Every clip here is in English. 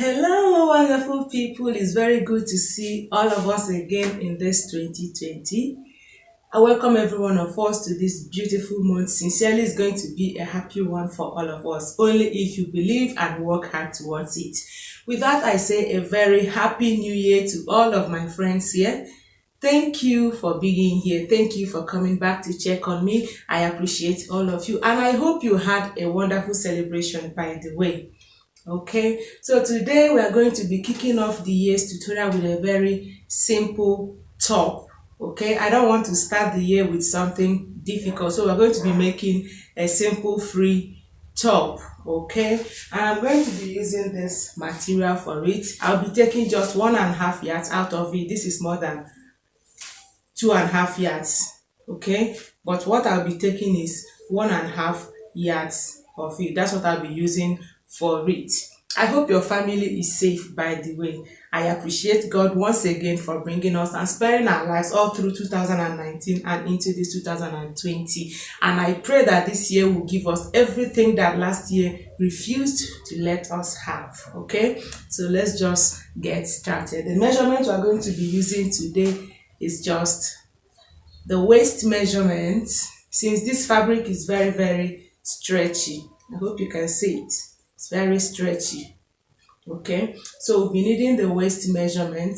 Hello, wonderful people. It's very good to see all of us again in this 2020. I welcome every one of us to this beautiful month. Sincerely, it's going to be a happy one for all of us, only if you believe and work hard towards it. With that, I say a very happy new year to all of my friends here. Thank you for being here. Thank you for coming back to check on me. I appreciate all of you, and I hope you had a wonderful celebration, by the way. Okay, so today we are going to be kicking off the year's tutorial with a very simple top. Okay, I don't want to start the year with something difficult, so we're going to be making a simple free top. Okay, and I'm going to be using this material for it. I'll be taking just 1.5 yards out of it. This is more than 2.5 yards. Okay, but what I'll be taking is 1.5 yards of it. That's what I'll be using for it. I hope your family is safe, by the way. I appreciate God once again for bringing us and sparing our lives all through 2019 and into this 2020. And I pray that this year will give us everything that last year refused to let us have. Okay, so let's just get started. The measurement we're going to be using today is just the waist measurement. Since this fabric is very stretchy, I hope you can see it. It's very stretchy. Okay, so we'll be needing the waist measurement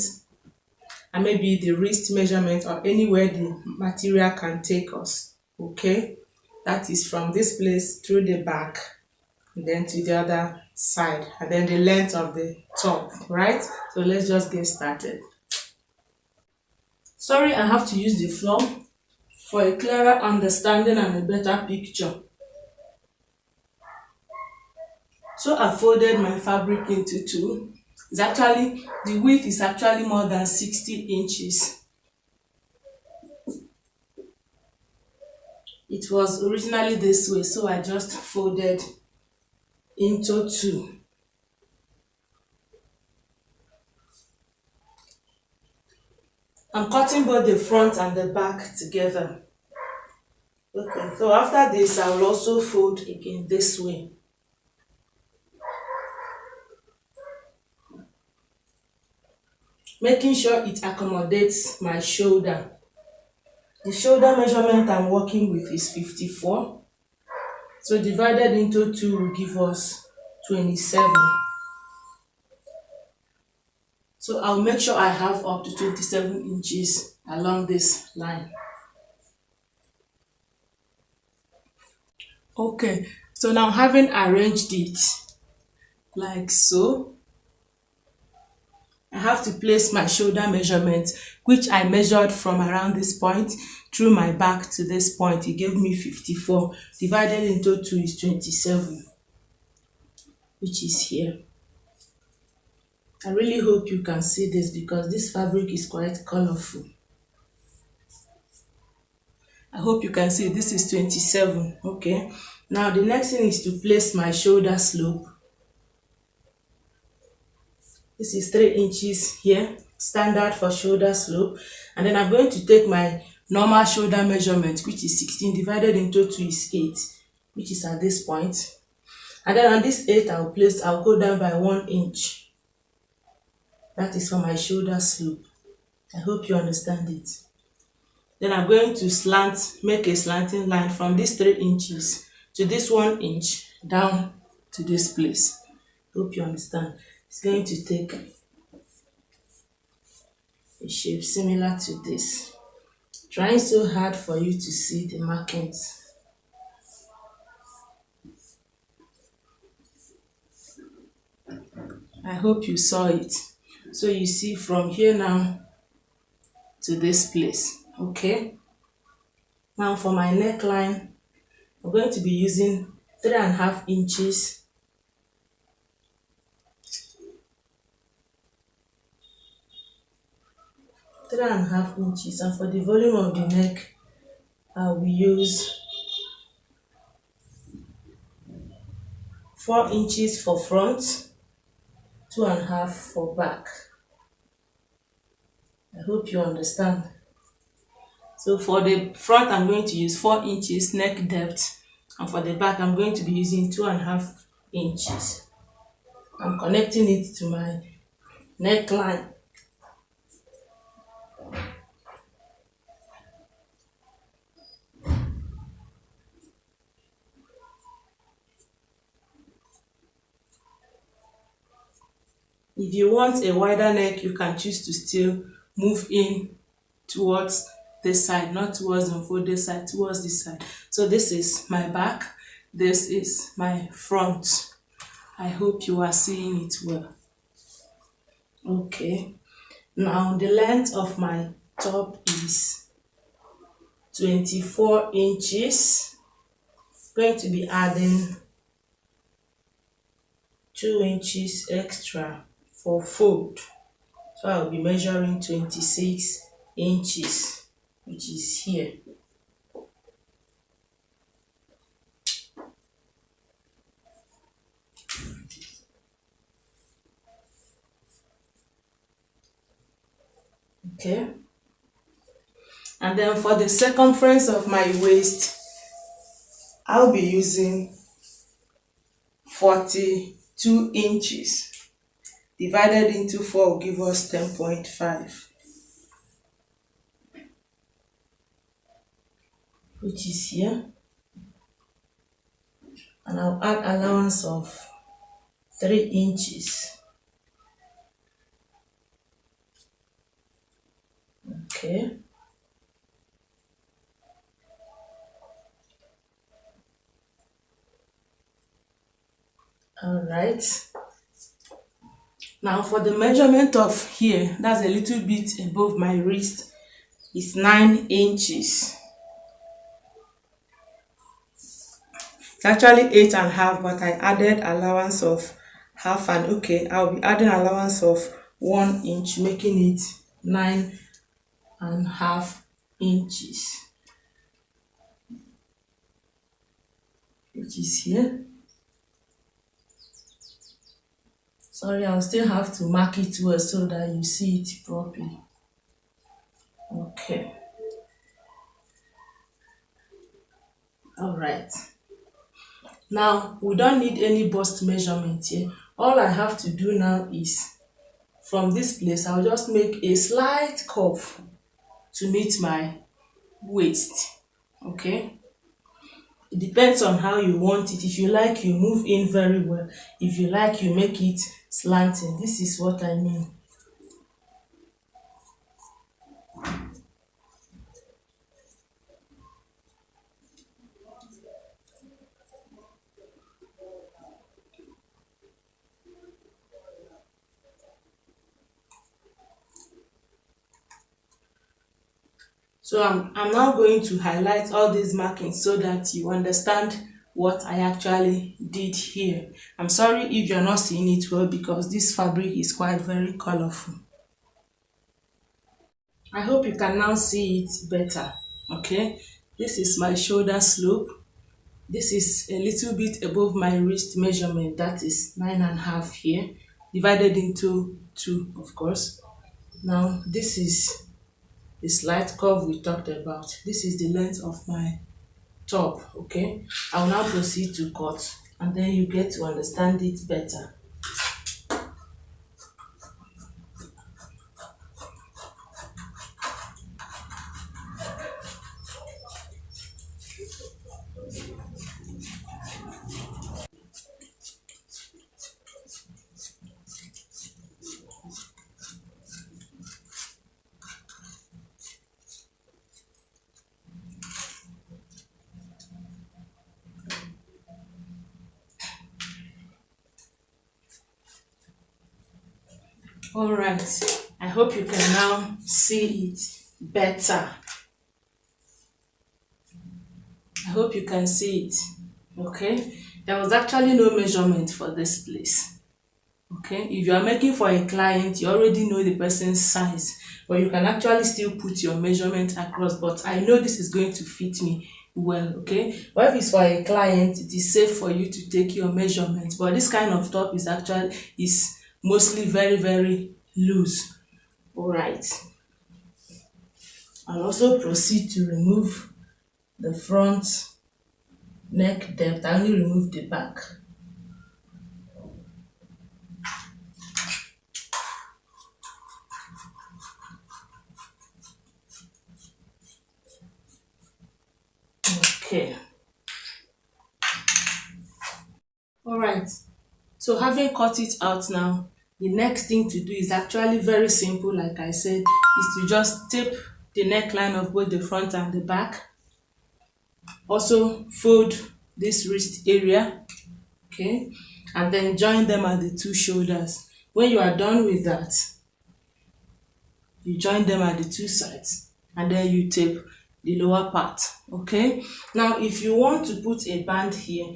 and maybe the wrist measurement or anywhere the material can take us. Okay, that is from this place through the back and then to the other side, and then the length of the top, right? So let's just get started. Sorry, I have to use the floor for a clearer understanding and a better picture. So I folded my fabric into two. The width is actually more than 60 inches. It was originally this way, so I just folded into two. I'm cutting both the front and the back together. Okay, so after this, I will also fold again this way. Making sure it accommodates my shoulder. The shoulder measurement I'm working with is 54. So divided into 2 will give us 27. So I'll make sure I have up to 27 inches along this line. Okay, so now having arranged it like so, I have to place my shoulder measurement, which I measured from around this point through my back to this point. It gave me 54. Divided into 2 is 27, which is here. I really hope you can see this because this fabric is quite colorful. I hope you can see this is 27. Okay, now the next thing is to place my shoulder slope. This is 3 inches here, standard for shoulder slope. And then I'm going to take my normal shoulder measurement, which is 16, divided into 2 is 8, which is at this point. And then on this 8, I'll go down by 1 inch. That is for my shoulder slope. I hope you understand it. Then I'm going to make a slanting line from this 3 inches to this 1 inch down to this place. Hope you understand. It's going to take a shape similar to this. Trying so hard for you to see the markings. I hope you saw it. So you see from here now to this place. Okay. Now for my neckline, I'm going to be using 3.5 inches. Three and a half inches, and for the volume of the neck, I will use 4 inches for front, 2.5 for back. I hope you understand. So for the front, I'm going to use 4 inches neck depth, and for the back, I'm going to be using 2.5 inches. I'm connecting it to my neckline. If you want a wider neck, you can choose to still move in towards this side, not towards the unfolded side, towards this side. So this is my back, this is my front. I hope you are seeing it well. Okay, now the length of my top is 24 inches. Going to be adding 2 inches extra for fold. So I'll be measuring 26 inches, which is here. Okay. And then for the circumference of my waist, I'll be using 42 inches. Divided into 4 will give us 10.5. Which is here. And I'll add allowance of 3 inches. Okay. All right. Now for the measurement of here, that's a little bit above my wrist, is 9 inches. It's actually 8.5, but I added allowance of half, and okay, I'll be adding allowance of 1 inch, making it 9.5 inches, which is here. Sorry, I'll still have to mark it well so that you see it properly. Okay. All right. Now, we don't need any bust measurement here. All I have to do now is, from this place, I'll just make a slight curve to meet my waist. Okay? It depends on how you want it. If you like, you move in very well. If you like, you make it slanting. This is what I mean. So I'm now going to highlight all these markings so that you understand what I actually did here. I'm sorry if you're not seeing it well because this fabric is quite very colorful. I hope you can now see it better. Okay, this is my shoulder slope. This is a little bit above my wrist measurement, that is 9.5 here, divided into 2, of course. Now this is the slight curve we talked about. This is the length of my top. Okay, I will now proceed to cut, and then you get to understand it better. All right, I hope you can now see it better. I hope you can see it. Okay, there was actually no measurement for this place. Okay, if you are making for a client, you already know the person's size, but you can actually still put your measurement across. But I know this is going to fit me well. Okay, but if it's for a client, it is safe for you to take your measurement. But this kind of top is mostly very, very loose. All right, I'll also proceed to remove the front neck depth. I only remove the back. Okay. Alright. So having cut it out now, the next thing to do is actually very simple, like I said, is to just tape the neckline of both the front and the back. Also fold this wrist area, okay, and then join them at the two shoulders. When you are done with that, you join them at the two sides and then you tape the lower part, okay. Now if you want to put a band here,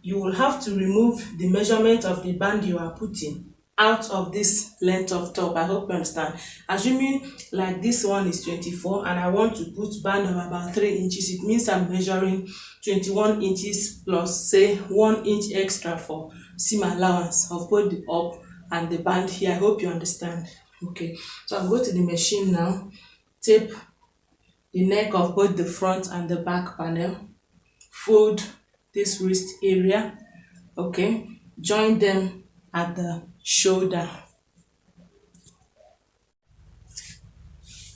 you will have to remove the measurement of the band you are putting out of this length of top. I hope you understand. Assuming like this one is 24 and I want to put band of about 3 inches, it means I'm measuring 21 inches plus say 1 inch extra for seam allowance of both the up and the band here. I hope you understand. Okay, so I'll go to the machine now, tape the neck of both the front and the back panel, fold this wrist area, okay, join them at the shoulder.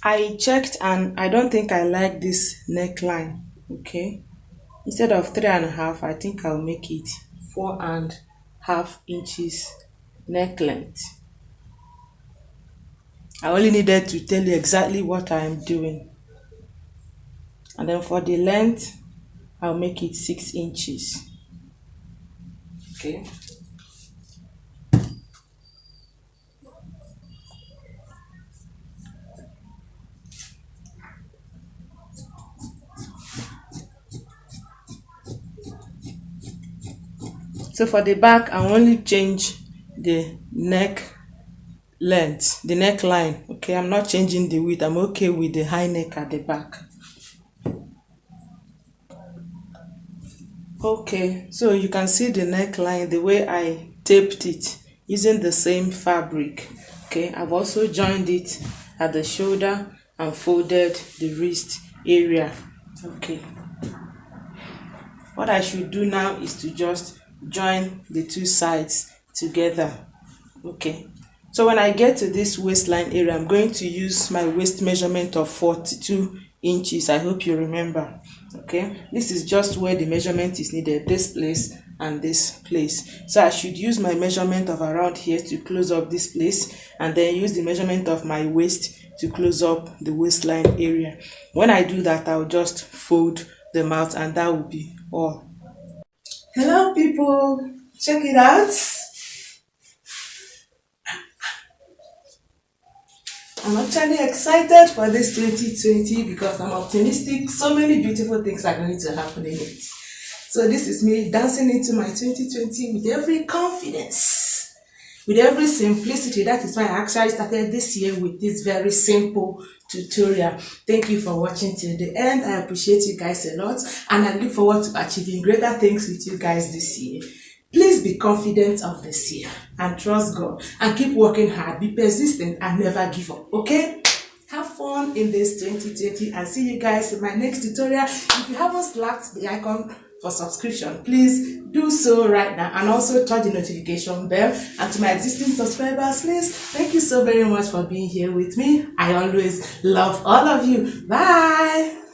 I checked and I don't think I like this neckline, okay. Instead of 3.5, I think I'll make it 4.5 inches neck length. I only needed to tell you exactly what I am doing. And then for the length, I'll make it 6 inches. Okay. So for the back, I only change the neck length, the neckline. Okay, I'm not changing the width. I'm okay with the high neck at the back. Okay, so you can see the neckline the way I taped it using the same fabric. Okay, I've also joined it at the shoulder and folded the wrist area. Okay, what I should do now is to just join the two sides together. Okay, so when I get to this waistline area, I'm going to use my waist measurement of 42 inches. I hope you remember. Okay, this is just where the measurement is needed, this place and this place. So I should use my measurement of around here to close up this place, and then use the measurement of my waist to close up the waistline area. When I do that, I'll just fold them out and that will be all. Hello people, check it out. I'm actually excited for this 2020 because I'm optimistic. So many beautiful things are going to happen in it. So this is me dancing into my 2020 with every confidence, with every simplicity. That is why I actually started this year with this very simple tutorial. Thank you for watching till the end. I appreciate you guys a lot and I look forward to achieving greater things with you guys this year. Please be confident of this year and trust God and keep working hard, be persistent and never give up, okay? Have fun in this 2020 and see you guys in my next tutorial. If you haven't slapped the icon for subscription, please do so right now and also touch the notification bell. And to my existing subscribers, please, thank you so very much for being here with me. I always love all of you. Bye.